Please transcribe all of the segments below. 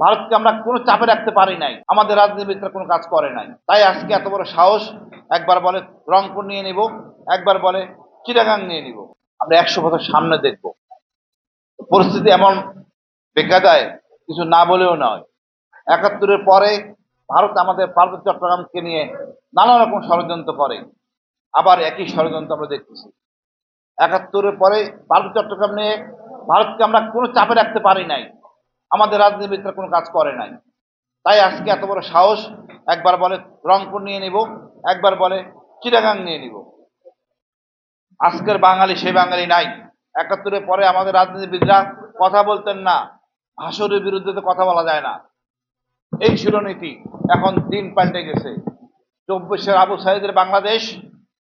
ভারতকে আমরা কোনো চাপে রাখতে পারি নাই, আমাদের রাজনীতিবিদরা কোনো কাজ করে নাই। তাই আজকে এত বড় সাহস, একবার বলে রংপুর নিয়ে নিব, একবার বলে চিটাগাং নিয়ে নিব। আমরা 100 বছর সামনে দেখব। পরিস্থিতি এমন বেকায়দায় কিছু না বলেও নয়। 71-এর পরে ভারত আমাদের পার্বত্য চট্টগ্রামকে নিয়ে নানা রকম ষড়যন্ত্র করে, আবার একই ষড়যন্ত্র আমরা দেখতেছি। 71-এর পরে পার্বত্য চট্টগ্রাম নিয়ে ভারতকে আমরা কোনো চাপে রাখতে পারি নাই, আমাদের রাজনীতিবিদরা কোনো কাজ করে নাই। তাই আজকে এত বড় সাহস, একবার বলে রংপুর নিয়ে নিব, একবার বলে চিটাগাং নিয়ে নিব। আজকের বাঙালি সেই বাঙালি নাই। 71-এর পরে আমাদের রাজনীতিবিদরা কথা বলতেন না, ভাষণের বিরুদ্ধে তো কথা বলা যায় না, এই ছিল নীতি। এখন দিন পাল্টে গেছে। 24-এর আবু সাইদের বাংলাদেশ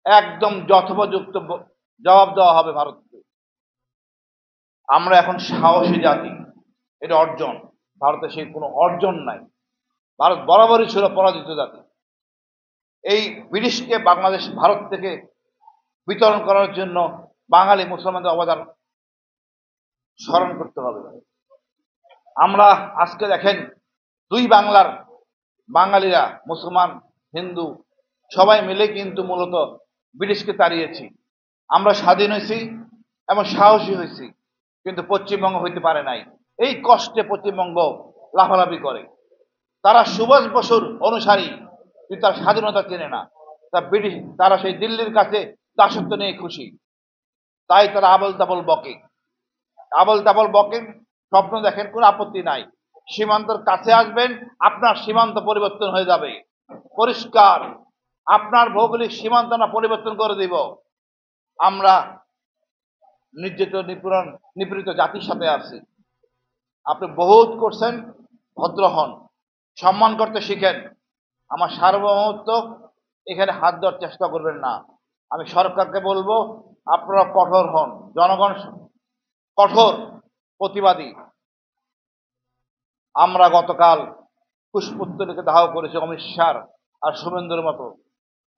একদম যথোপযুক্ত জবাব দেওয়া হবে ভারতকে। আমরা এখন সাহসী জাতি, এটা অর্জন। ভারতে সেই কোনো অর্জন নাই। ভারত বরাবরই ছিল পরাজিত জাতি। এই ব্রিটিশকে বাংলাদেশ ভারত থেকে বিতরণ করার জন্য বাঙালি মুসলমানদের অবদান স্মরণ করতে হবে। আমরা আজকে দেখেন, দুই বাংলার বাঙালিরা, মুসলমান হিন্দু সবাই মিলে কিন্তু মূলত ব্রিটিশকে তাড়িয়েছি। আমরা স্বাধীন হয়েছি এবং সাহসী হয়েছি, কিন্তু পশ্চিমবঙ্গ হইতে পারে নাই। এই কষ্টে পশ্চিমবঙ্গ লাফালাফি করে। তারা সুভাষ বসুর অনুসারী, কিন্তু তার স্বাধীনতা চেনে না। তারা সেই দিল্লির কাছে দাসত্ব নিয়ে খুশি। তাই তারা আবল তাবল বকেন, স্বপ্ন দেখেন, কোনো আপত্তি নাই। সীমান্তের কাছে আসবেন, আপনার সীমান্ত পরিবর্তন হয়ে যাবে। পরিষ্কার, আপনার ভৌগোলিক সীমান্ত না পরিবর্তন করে দিব। আমরা নির্যাতিত নিপীড়িত জাতির সাথে আছি। আপনি বহুত করছেন, ভদ্র হন, সম্মান করতে শিখেন। আমার সার্বভৌমত্ব এখানে হাত দেওয়ার চেষ্টা করবেন না। আমি সরকারকে বলবো, আপনারা কঠোর হন, জনগণ কঠোর প্রতিবাদী। আমরা গতকাল পুষ্পোত্তরীকে দাহ করেছি অমিত শাহ আর শুভেন্দুর মতো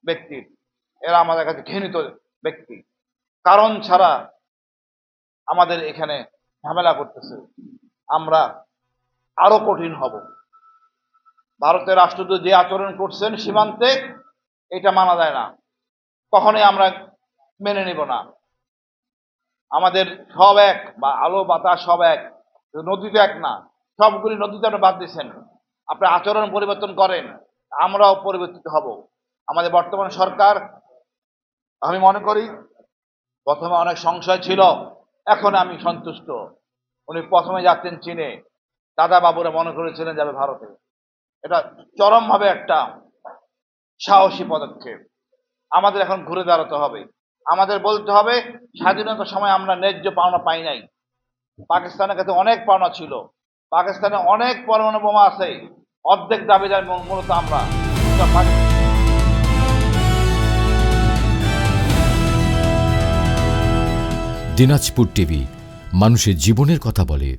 ব্যক্তির। এরা আমাদের কাছে ঘৃণিত ব্যক্তি, কারণ ছাড়া আমাদের এখানে ঝামেলা করতেছে। আমরা আরো কঠিন হব। ভারতের রাষ্ট্রদূত যে আচরণ করছেন সীমান্তে, এটা মানা যায় না, কখনোই আমরা মেনে নিব না। আমাদের সব এক, বা আলো বাতাস সব এক, নদী তো এক না, সবগুলি নদীতে আপনি বাদ দিচ্ছেন। আপনি আচরণ পরিবর্তন করেন, আমরাও পরিবর্তিত হব। আমাদের বর্তমান সরকার, আমি মনে করি প্রথমে অনেক সংশয় ছিল, এখন আমি সন্তুষ্ট। উনি প্রথমে যাচ্ছেন চীনে, দাদা বাবুরা মনে করেছিলেন যাবে ভারতে। এটা চরমভাবে একটা সাহসী পদক্ষেপ। আমাদের এখন ঘুরে দাঁড়াতে হবে। আমাদের বলতে হবে, স্বাধীনতার সময় আমরা ন্যায্য পাওনা পাই নাই। পাকিস্তানের কাছে অনেক পাওনা ছিল, পাকিস্তানে অনেক পরমাণু বোমা আছে, অর্ধেক দাবিদার মূলত আমরা। দিনাজপুর টিভি, মানুষের জীবনের কথা বলে।